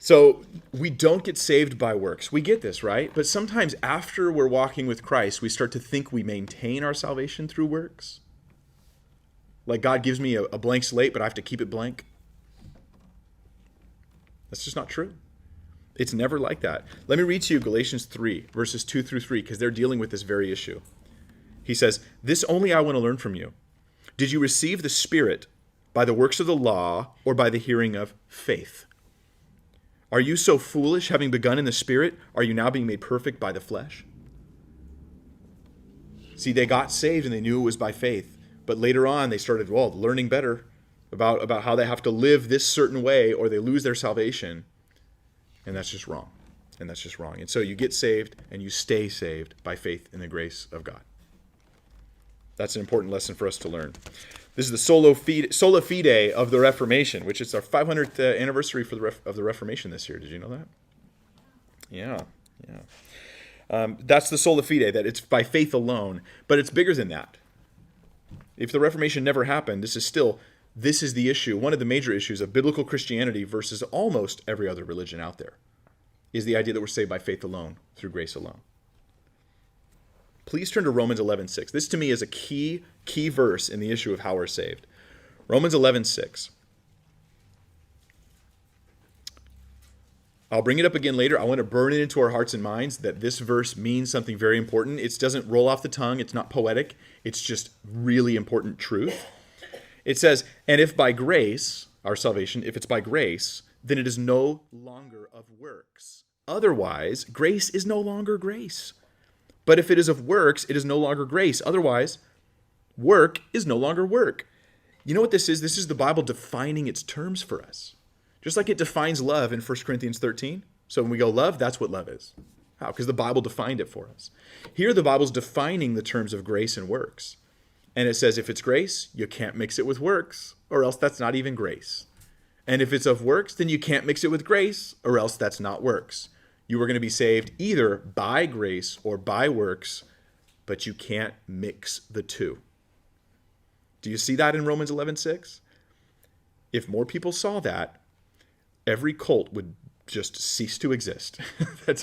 So we don't get saved by works. We get this, right? But sometimes after we're walking with Christ, we start to think we maintain our salvation through works. Like God gives me a blank slate, but I have to keep it blank. That's just not true. It's never like that. Let me read to you Galatians 3, verses 2 through 3, because they're dealing with this very issue. He says, "This only I want to learn from you. Did you receive the Spirit by the works of the law or by the hearing of faith? Are you so foolish, having begun in the Spirit, are you now being made perfect by the flesh?" See, they got saved and they knew it was by faith. But later on, they started, learning better about how they have to live this certain way or they lose their salvation. And that's just wrong. And so you get saved and you stay saved by faith in the grace of God. That's an important lesson for us to learn. This is the sola fide of the Reformation, which is our 500th anniversary of the Reformation this year. Did you know that? Yeah. That's the sola fide, that it's by faith alone. But it's bigger than that. If the Reformation never happened, this is the issue. One of the major issues of biblical Christianity versus almost every other religion out there is the idea that we're saved by faith alone, through grace alone. Please turn to Romans 11:6. This to me is a key verse in the issue of how we're saved. Romans 11:6. I'll bring it up again later. I want to burn it into our hearts and minds that this verse means something very important. It doesn't roll off the tongue. It's not poetic. It's just really important truth. It says, "And if by grace, our salvation, if it's by grace, then it is no longer of works. Otherwise, grace is no longer grace. But if it is of works, it is no longer grace. Otherwise, work is no longer work." You know what this is? This is the Bible defining its terms for us. Just like it defines love in 1 Corinthians 13. So when we go love, that's what love is. How? Because the Bible defined it for us. Here the Bible's defining the terms of grace and works. And it says if it's grace, you can't mix it with works, or else that's not even grace. And if it's of works, then you can't mix it with grace, or else that's not works. You are going to be saved either by grace or by works, but you can't mix the two. Do you see that in Romans 11:6? If more people saw that, every cult would just cease to exist. That's